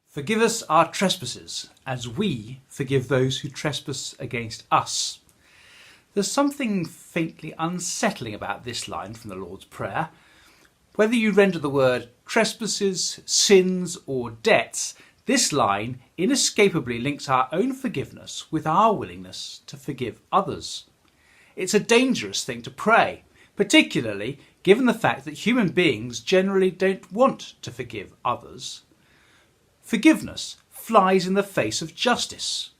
Forgive us our trespasses, as we forgive those who trespass against us. There's something faintly unsettling about this line from the Lord's Prayer. Whether you render the word trespasses, sins, or debts, this line inescapably links our own forgiveness with our willingness to forgive others. It's a dangerous thing to pray, particularly given the fact that human beings generally don't want to forgive others. Forgiveness flies in the face of justice.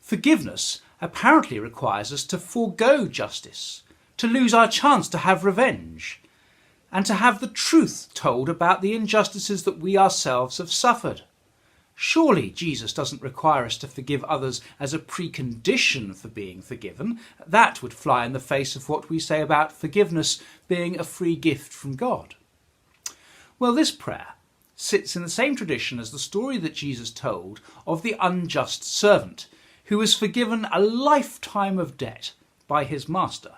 Forgiveness apparently requires us to forego justice, to lose our chance to have revenge, and to have the truth told about the injustices that we ourselves have suffered. Surely Jesus doesn't require us to forgive others as a precondition for being forgiven. That would fly in the face of what we say about forgiveness being a free gift from God. Well, this prayer sits in the same tradition as the story that Jesus told of the unjust servant who was forgiven a lifetime of debt by his master,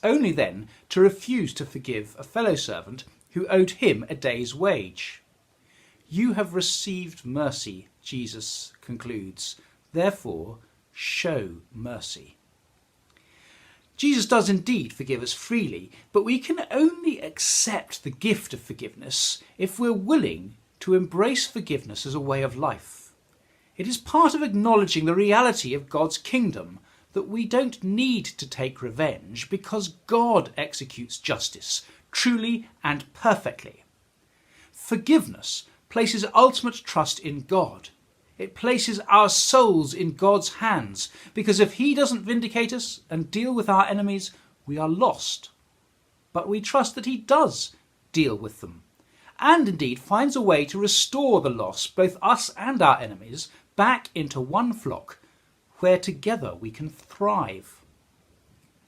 only then to refuse to forgive a fellow servant who owed him a day's wage. You have received mercy, Jesus concludes, therefore show mercy. Jesus does indeed forgive us freely, but we can only accept the gift of forgiveness if we're willing to embrace forgiveness as a way of life. It is part of acknowledging the reality of God's kingdom that we don't need to take revenge because God executes justice truly and perfectly. Forgiveness places ultimate trust in God. It places our souls in God's hands, because if he doesn't vindicate us and deal with our enemies, we are lost. But we trust that he does deal with them, and indeed finds a way to restore the lost, both us and our enemies, back into one flock, where together we can thrive.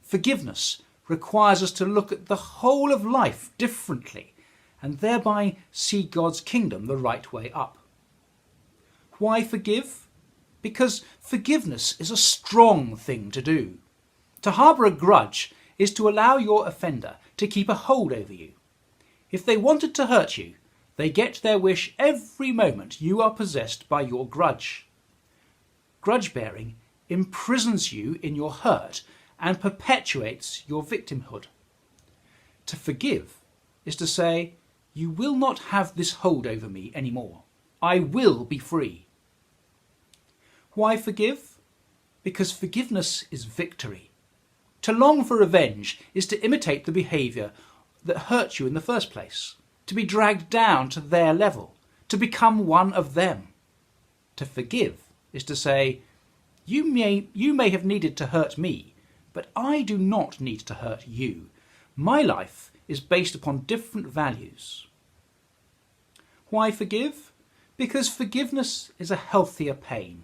Forgiveness requires us to look at the whole of life differently, and thereby see God's kingdom the right way up. Why forgive? Because forgiveness is a strong thing to do. To harbour a grudge is to allow your offender to keep a hold over you. If they wanted to hurt you, they get their wish every moment you are possessed by your grudge. Grudge-bearing imprisons you in your hurt and perpetuates your victimhood. To forgive is to say, you will not have this hold over me anymore. I will be free. Why forgive? Because forgiveness is victory. To long for revenge is to imitate the behaviour that hurt you in the first place, to be dragged down to their level, to become one of them. To forgive is to say, you may have needed to hurt me, but I do not need to hurt you. My life is based upon different values. Why forgive? Because forgiveness is a healthier pain.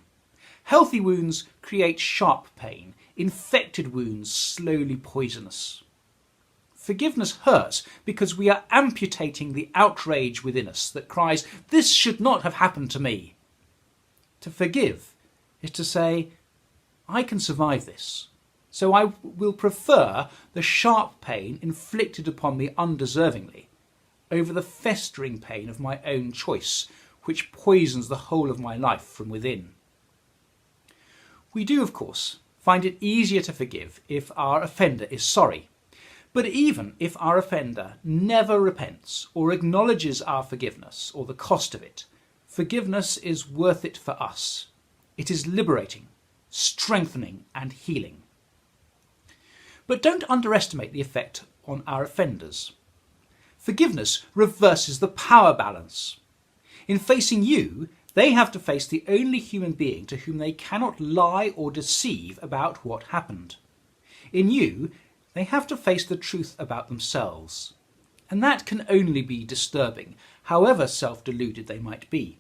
Healthy wounds create sharp pain. Infected wounds slowly poisonous. Forgiveness hurts because we are amputating the outrage within us that cries, "This should not have happened to me." To forgive is to say, I can survive this, so I will prefer the sharp pain inflicted upon me undeservingly over the festering pain of my own choice, which poisons the whole of my life from within. We do, of course, find it easier to forgive if our offender is sorry. But even if our offender never repents or acknowledges our forgiveness or the cost of it, forgiveness is worth it for us. It is liberating, strengthening, and healing. But don't underestimate the effect on our offenders. Forgiveness reverses the power balance. In facing you, they have to face the only human being to whom they cannot lie or deceive about what happened. In you, they have to face the truth about themselves. And that can only be disturbing, however self-deluded they might be.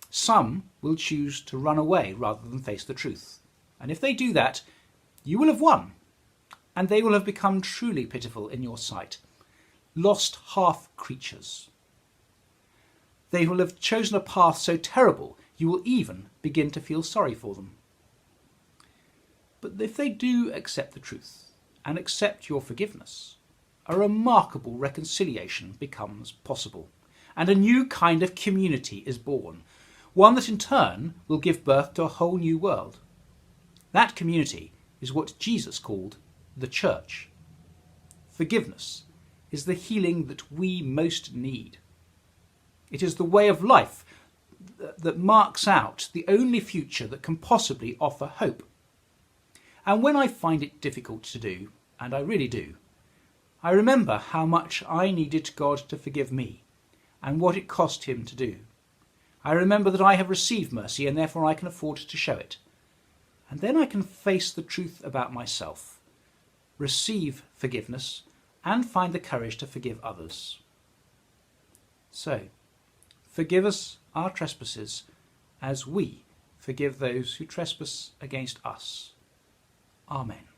Some will choose to run away rather than face the truth. And if they do that, you will have won. And they will have become truly pitiful in your sight. Lost half creatures. They will have chosen a path so terrible you will even begin to feel sorry for them. But if they do accept the truth and accept your forgiveness, a remarkable reconciliation becomes possible, and a new kind of community is born, one that in turn will give birth to a whole new world. That community is what Jesus called the church. Forgiveness is the healing that we most need. It is the way of life that marks out the only future that can possibly offer hope. And when I find it difficult to do, and I really do, I remember how much I needed God to forgive me and what it cost him to do. I remember that I have received mercy and therefore I can afford to show it. And then I can face the truth about myself, receive forgiveness, and find the courage to forgive others. So, forgive us our trespasses as we forgive those who trespass against us. Amen.